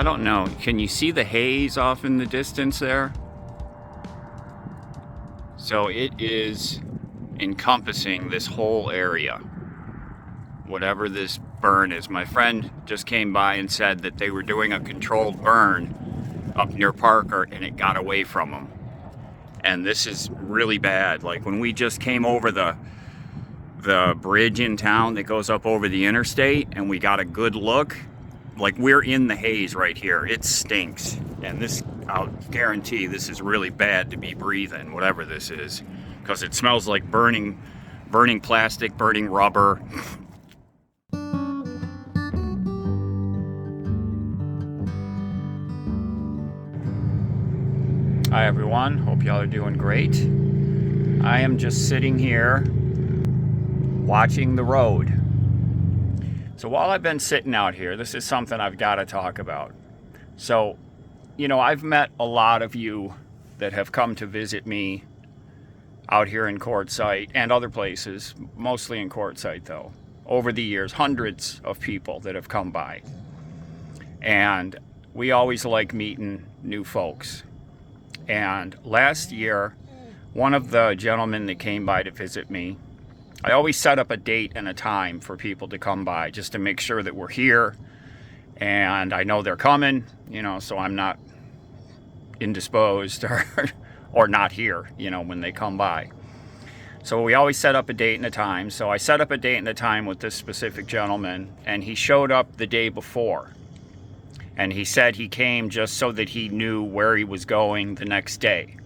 I don't know. Can you see the haze off in the distance there? So it is encompassing this whole area. Whatever this burn is. My friend just came by and said that they were doing a controlled burn up near Parker and it got away from them. And this is really bad. Like when we just came over the bridge in town that goes up over the interstate and we got a good look, like we're in the haze right here. It stinks. And this, I'll guarantee this is really bad to be breathing, whatever this is, because it smells like burning plastic, burning rubber. Hi everyone, hope y'all are doing great. I am just sitting here watching the road. So while I've been sitting out here, this is something I've got to talk about. So, you know, I've met a lot of you that have come to visit me out here in Quartzsite and other places, mostly in Quartzsite though, over the years, hundreds of people that have come by. And we always like meeting new folks. And last year, one of the gentlemen that came by to visit me, I always set up a date and a time for people to come by just to make sure that we're here and I know they're coming, you know, so I'm not indisposed or not here, you know, when they come by. So we always set up a date and a time. So I set up a date and a time with this specific gentleman and he showed up the day before. And he said he came just so that he knew where he was going the next day.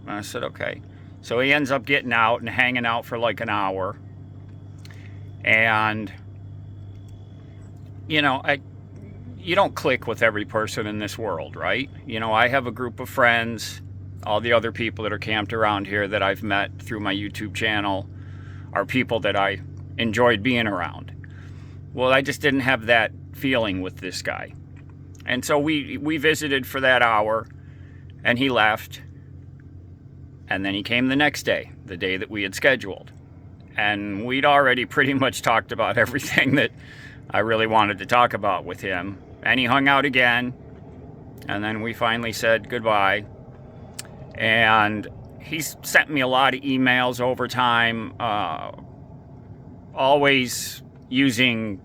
And I said, okay. So he ends up getting out and hanging out for like an hour. And, you know, you don't click with every person in this world, right? You know, I have a group of friends. All the other people that are camped around here that I've met through my YouTube channel are people that I enjoyed being around. Well, I just didn't have that feeling with this guy. And so we visited for that hour and he left. And then he came the next day, the day that we had scheduled. And we'd already pretty much talked about everything that I really wanted to talk about with him. And he hung out again. And then we finally said goodbye. And he's sent me a lot of emails over time, always using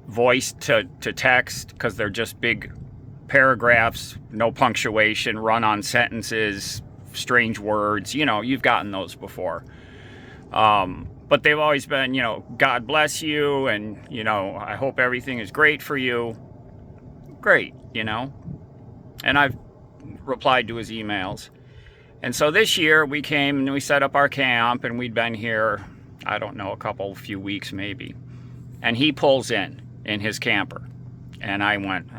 voice to text because they're just big paragraphs, no punctuation, run-on sentences, strange words. You know, you've gotten those before. But they've always been, you know, God bless you, and, you know, I hope everything is great for you. Great, you know. And I've replied to his emails. And so this year we came and we set up our camp, and we'd been here, I don't know, few weeks maybe. And he pulls in his camper. And I went,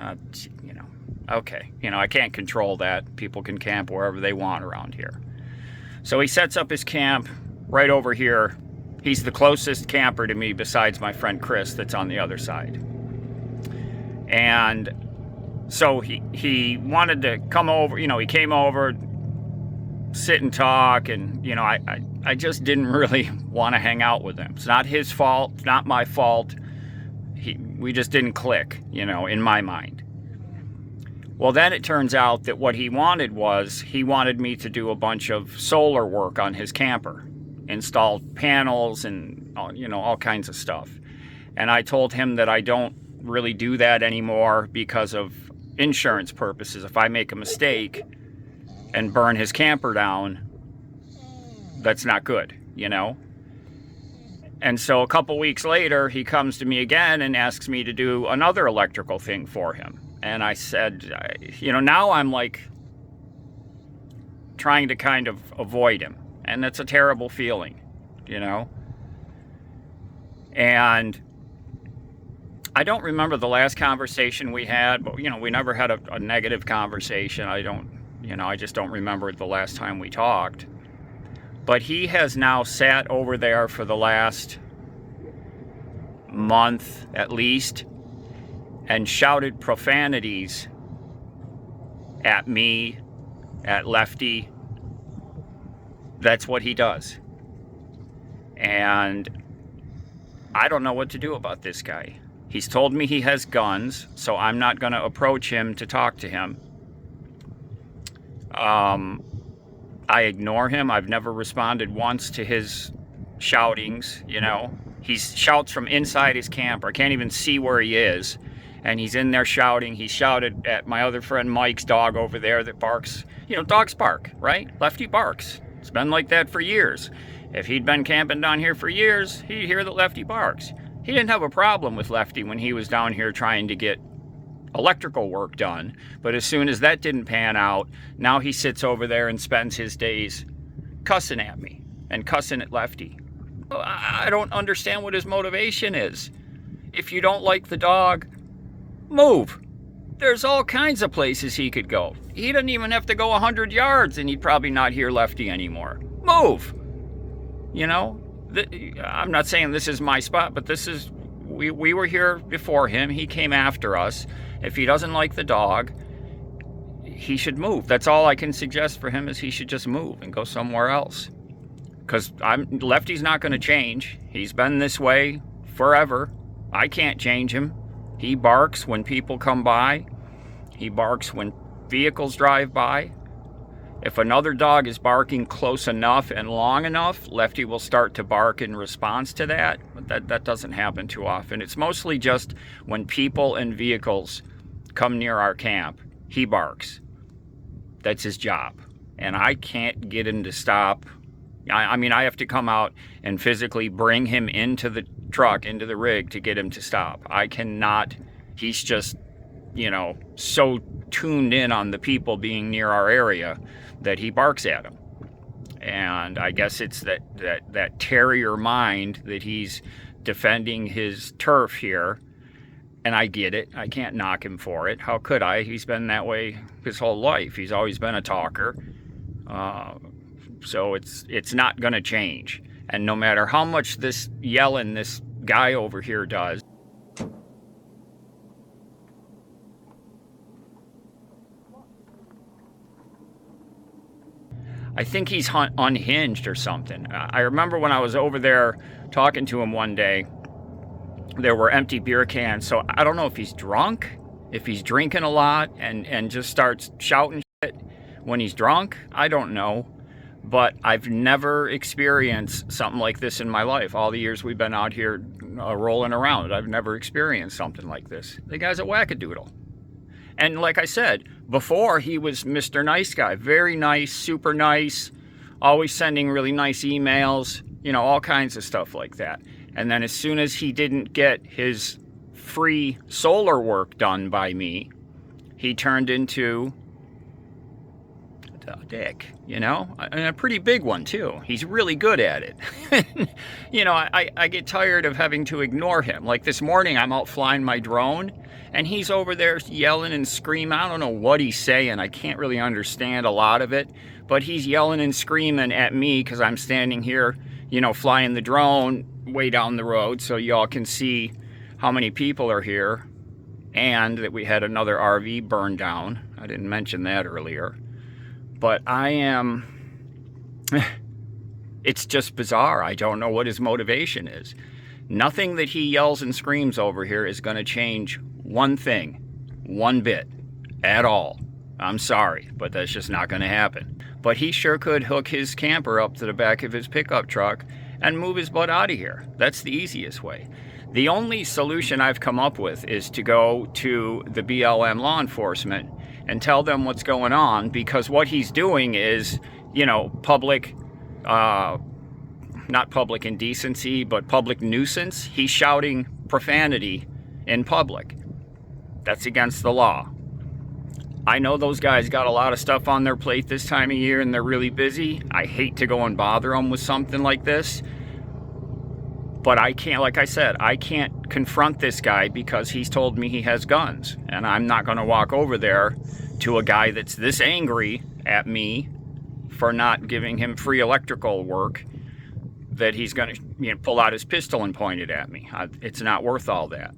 you know, okay, you know, I can't control that. People can camp wherever they want around here. So he sets up his camp right over here. He's the closest camper to me besides my friend Chris that's on the other side. And so he wanted to come over, you know, he came over, sit and talk, and, you know, I just didn't really want to hang out with him. It's not his fault, it's not my fault. We just didn't click, you know, in my mind. Well, then it turns out that what he wanted was, he wanted me to do a bunch of solar work on his camper, install panels and, you know, all kinds of stuff. And I told him that I don't really do that anymore because of insurance purposes. If I make a mistake and burn his camper down, that's not good, you know? And so a couple weeks later, he comes to me again and asks me to do another electrical thing for him. And I said, you know, now I'm like trying to kind of avoid him. And that's a terrible feeling, you know? And I don't remember the last conversation we had, but, you know, we never had a negative conversation. I just don't remember the last time we talked. But he has now sat over there for the last month at least and shouted profanities at me, at Lefty. That's what he does. And I don't know what to do about this guy. He's told me he has guns, so I'm not going to approach him to talk to him. I ignore him. I've never responded once to his shoutings, you know. He shouts from inside his camper. I can't even see where he is. And he's in there shouting. He shouted at my other friend Mike's dog over there that barks. You know, dogs bark, right? Lefty barks. It's been like that for years. If he'd been camping down here for years, he'd hear that Lefty barks. He didn't have a problem with Lefty when he was down here trying to get electrical work done. But as soon as that didn't pan out, now he sits over there and spends his days cussing at me and cussing at Lefty. I don't understand what his motivation is. If you don't like the dog, move. There's all kinds of places he could go. He doesn't even have to go 100 yards and he'd probably not hear Lefty anymore. Move. You know, I'm not saying this is my spot, but this is, we were here before him. He came after us. If he doesn't like the dog, he should move. That's all I can suggest for him, is he should just move and go somewhere else. Because Lefty's not going to change. He's been this way forever. I can't change him. He barks when people come by. He barks when vehicles drive by. If another dog is barking close enough and long enough, Lefty will start to bark in response to that. But that doesn't happen too often. It's mostly just when people and vehicles come near our camp, he barks. That's his job. And I can't get him to stop. I mean, I have to come out and physically bring him into the truck, into the rig, to get him to stop. I cannot. He's just, you know, so tuned in on the people being near our area that he barks at them. And I guess it's that terrier mind that he's defending his turf here. And I get it. I can't knock him for it. How could I? He's been that way his whole life. He's always been a talker. So it's not going to change. And no matter how much this yelling this guy over here does, I think he's unhinged or something. I remember when I was over there talking to him one day, there were empty beer cans. So I don't know if he's drunk, if he's drinking a lot and just starts shouting shit when he's drunk. I don't know. But I've never experienced something like this in my life. All the years we've been out here rolling around, I've never experienced something like this. The guy's a wackadoodle. And like I said, before he was Mr. Nice Guy. Very nice, super nice, always sending really nice emails, you know, all kinds of stuff like that. And then as soon as he didn't get his free solar work done by me, he turned into a dick, you know, and a pretty big one too. He's really good at it. You know, I get tired of having to ignore him. Like this morning, I'm out flying my drone and he's over there yelling and screaming. I don't know what he's saying. I can't really understand a lot of it, but he's yelling and screaming at me because I'm standing here, you know, flying the drone way down the road so y'all can see how many people are here and that we had another RV burned down. I didn't mention that earlier. But it's just bizarre. I don't know what his motivation is. Nothing that he yells and screams over here is going to change one thing, one bit, at all. I'm sorry, but that's just not going to happen. But he sure could hook his camper up to the back of his pickup truck and move his butt out of here. That's the easiest way. The only solution I've come up with is to go to the BLM law enforcement and tell them what's going on, because what he's doing is, you know, public, not public indecency, but public nuisance. He's shouting profanity in public. That's against the law. I know those guys got a lot of stuff on their plate this time of year and they're really busy. I hate to go and bother them with something like this. But I can't, like I said, I can't confront this guy because he's told me he has guns. And I'm not going to walk over there to a guy that's this angry at me for not giving him free electrical work that he's going to, you know, pull out his pistol and point it at me. It's not worth all that.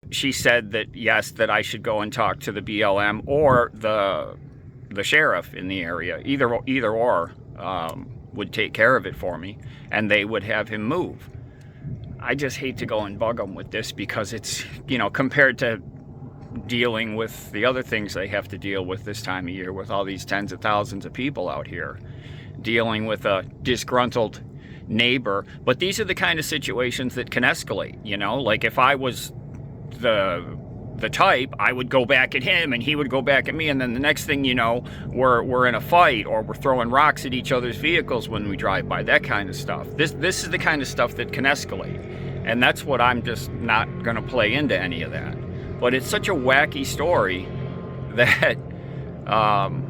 She said that, yes, that I should go and talk to the BLM or the sheriff in the area. Either or would take care of it for me, and they would have him move. I just hate to go and bug them with this because it's, you know, compared to dealing with the other things they have to deal with this time of year with all these tens of thousands of people out here dealing with a disgruntled neighbor. But these are the kind of situations that can escalate, you know, like if I was the type, I would go back at him and he would go back at me, and then the next thing you know, we're in a fight, or we're throwing rocks at each other's vehicles when we drive by, that kind of stuff. This is the kind of stuff that can escalate, and that's what I'm just not going to play into any of that. But it's such a wacky story that I've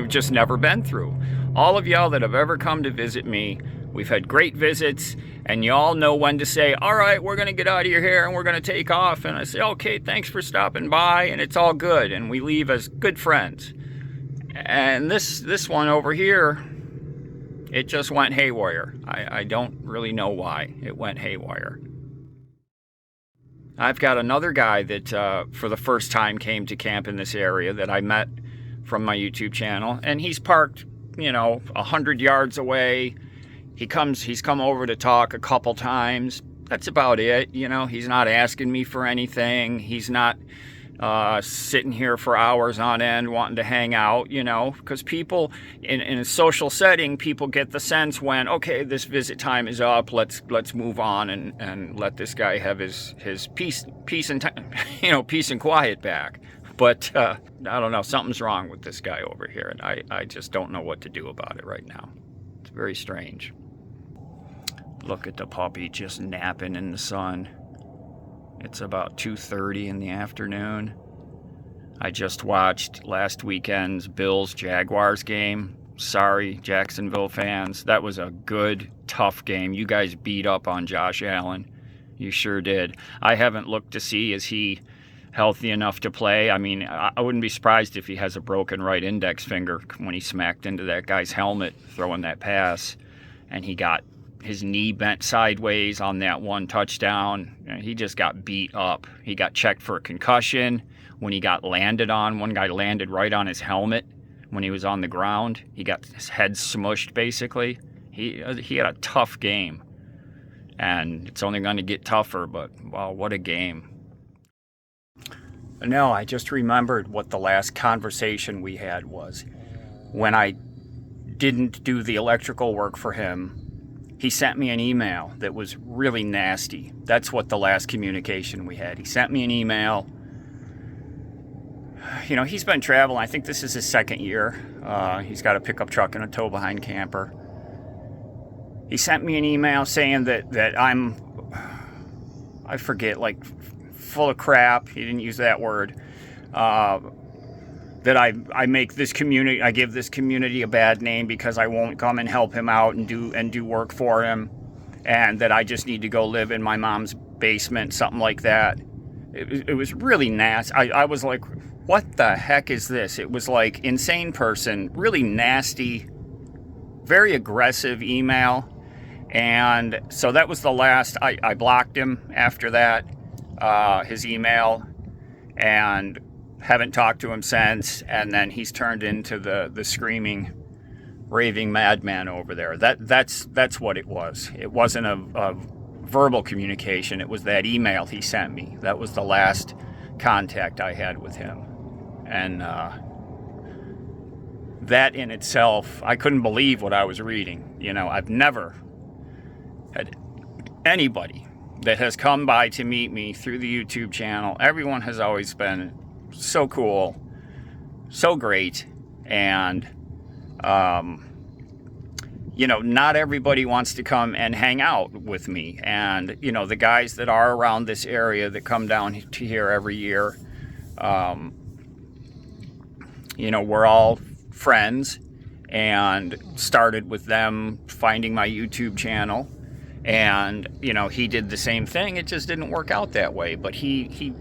just never been through. All of y'all that have ever come to visit me, we've had great visits, and y'all know when to say, all right, we're going to get out of your hair and we're going to take off. And I say, okay, thanks for stopping by, and it's all good. And we leave as good friends. And this one over here, it just went haywire. I don't really know why it went haywire. I've got another guy that for the first time came to camp in this area that I met from my YouTube channel. And he's parked, you know, 100 yards away. He's come over to talk a couple times. That's about it. You know, he's not asking me for anything. He's not sitting here for hours on end wanting to hang out, you know, because people in a social setting, people get the sense when, okay, this visit time is up, let's move on and let this guy have his peace and you know, peace and quiet back. But I don't know, something's wrong with this guy over here, and I just don't know what to do about it right now. It's very strange. Look at the puppy just napping in the sun. It's about 2:30 in the afternoon. I just watched last weekend's Bills-Jaguars game. Sorry, Jacksonville fans. That was a good, tough game. You guys beat up on Josh Allen. You sure did. I haven't looked to see, is he healthy enough to play? I mean, I wouldn't be surprised if he has a broken right index finger when he smacked into that guy's helmet throwing that pass, and he got his knee bent sideways on that one touchdown. He just got beat up. He got checked for a concussion when he got landed on. One guy landed right on his helmet when he was on the ground. He got his head smushed, basically. He had a tough game, and it's only going to get tougher, but wow, what a game. No, I just remembered what the last conversation we had was. When I didn't do the electrical work for him, he sent me an email that was really nasty. That's what the last communication we had. He sent me an email. You know, he's been traveling. I think this is his second year. He's got a pickup truck and a tow-behind camper. He sent me an email saying that I'm, I forget, like, full of crap. He didn't use that word. That I make this community, I give this community a bad name because I won't come and help him out and do work for him, and that I just need to go live in my mom's basement, something like that. It was really nasty. I was like, what the heck is this? It was like insane person, really nasty, very aggressive email. And so that was the last. I blocked him after that, his email, and haven't talked to him since. And then he's turned into the screaming, raving madman over there. That's what it was. It wasn't a verbal communication. It was that email he sent me. That was the last contact I had with him. And that in itself, I couldn't believe what I was reading. You know, I've never had anybody that has come by to meet me through the YouTube channel. Everyone has always been so cool, so great, and you know, not everybody wants to come and hang out with me. And you know, the guys that are around this area that come down to here every year, you know, we're all friends, and started with them finding my YouTube channel. And you know, he did the same thing. It just didn't work out that way. But he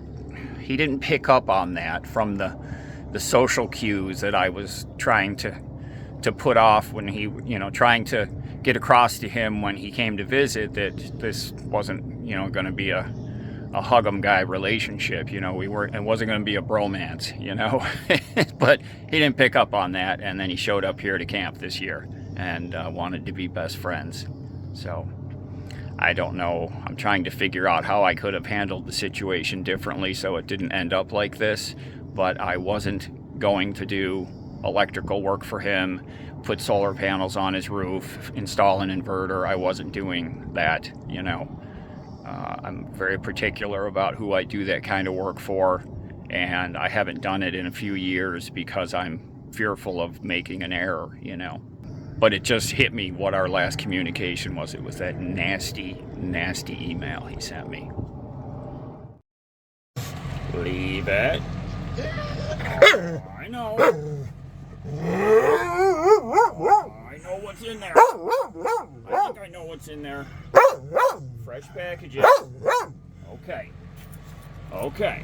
didn't pick up on that from the social cues that I was trying to put off when he, you know, trying to get across to him when he came to visit, that this wasn't, you know, going to be a hug-em guy relationship. You know, it wasn't going to be a bromance, you know. But he didn't pick up on that, and then he showed up here to camp this year and wanted to be best friends. So I don't know. I'm trying to figure out how I could have handled the situation differently so it didn't end up like this. But I wasn't going to do electrical work for him, put solar panels on his roof, install an inverter. I wasn't doing that, you know. I'm very particular about who I do that kind of work for, and I haven't done it in a few years because I'm fearful of making an error, you know. But it just hit me what our last communication was. It was that nasty, nasty email he sent me. Leave it. Oh, I know. I know what's in there. I think I know what's in there. Fresh packages. Okay. Okay.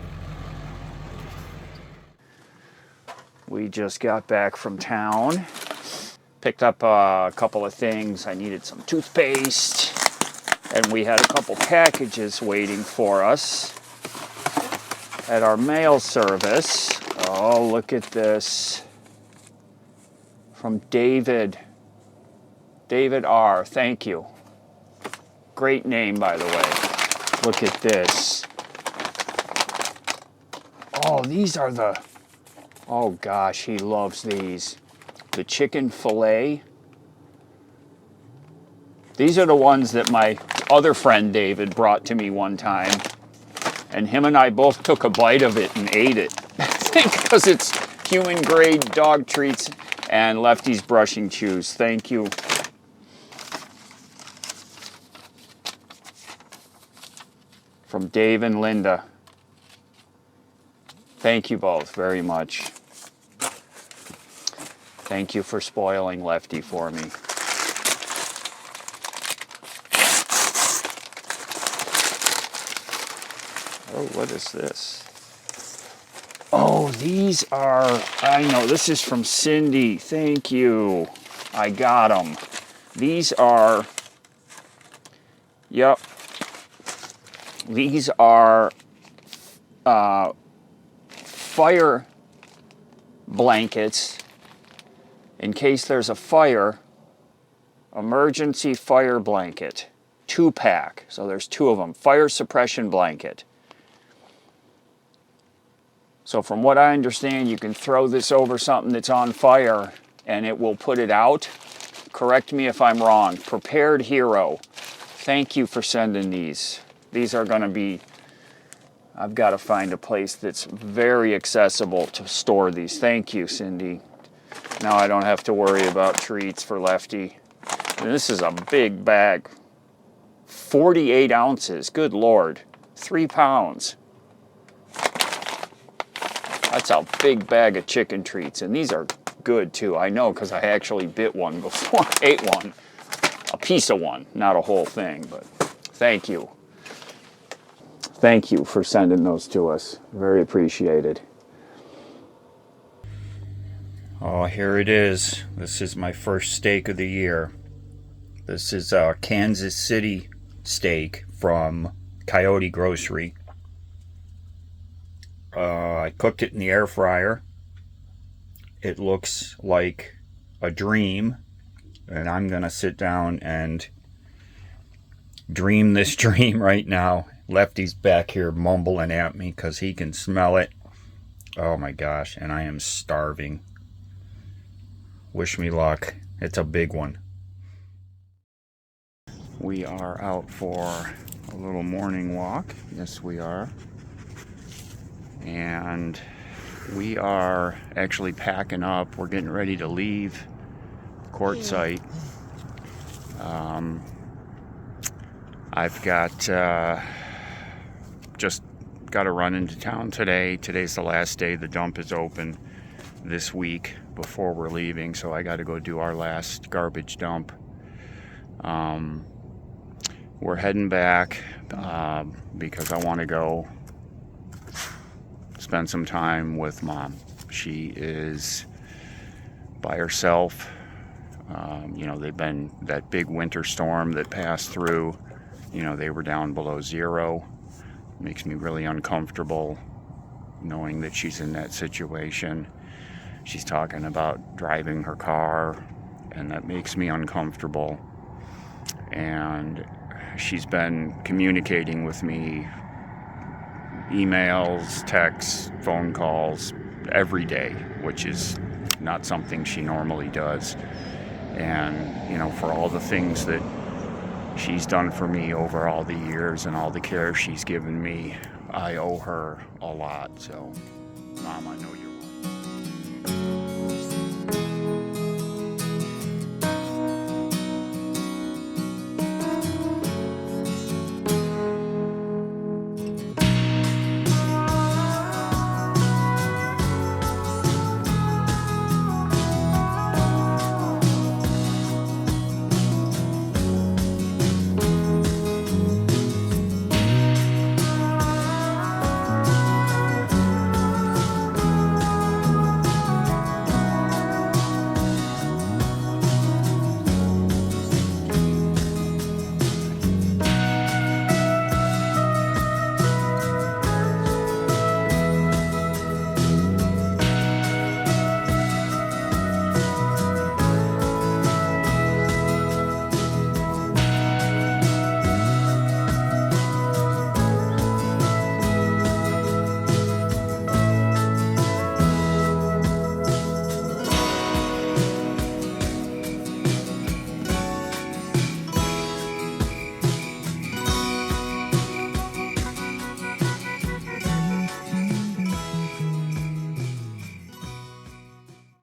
We just got back from town. Picked up a couple of things. I needed some toothpaste. And we had a couple packages waiting for us at our mail service. Oh, look at this. From David. David R. Thank you. Great name, by the way. Look at this. Oh, these are the... Oh, gosh, he loves these. The chicken fillet. These are the ones that my other friend David brought to me one time. And him and I both took a bite of it and ate it. I think because it's human grade dog treats and Lefty's brushing chews. Thank you. From Dave and Linda. Thank you both very much. Thank you for spoiling Lefty for me. Oh, what is this? Oh, these are, I know, this is from Cindy. Thank you. I got them. These are, yep. These are fire blankets in case there's a fire. Emergency fire blanket. 2-pack. So there's 2 of them. Fire suppression blanket. So from what I understand, you can throw this over something that's on fire and it will put it out. Correct me if I'm wrong. Prepared Hero. Thank you for sending these. These are going to be... I've got to find a place that's very accessible to store these. Thank you, Cindy. Now I don't have to worry about treats for Lefty. And this is a big bag. 48 ounces. Good Lord. 3 pounds. That's a big bag of chicken treats. And these are good, too. I know, because I actually bit one before. Ate one. A piece of one. Not a whole thing, but thank you. Thank you for sending those to us. Very appreciated. Oh, here it is. This is my first steak of the year. This is a Kansas City steak from Coyote Grocery. I cooked it in the air fryer. It looks like a dream. And I'm going to sit down and dream this dream right now. Lefty's back here mumbling at me because he can smell it. Oh my gosh, and I am starving. Wish me luck. It's a big one. We are out for a little morning walk. Yes, we are. And we are actually packing up. We're getting ready to leave Quartzsite. I've got just got to run into town today. Today's the last day the dump is open this week before we're leaving, so I got to go do our last garbage dump. We're heading back because I want to go spend some time with Mom. She is by herself. They've been that big winter storm that passed through. They were down below 0. Makes me really uncomfortable knowing that she's in that situation. She's talking about driving her car, and that makes me uncomfortable. And She's been communicating with me, emails, texts, phone calls, every day, which is not something she normally does. And, you know, for all the things that she's done for me over all the years and all the care she's given me, I owe her a lot. So, Mom, I know you're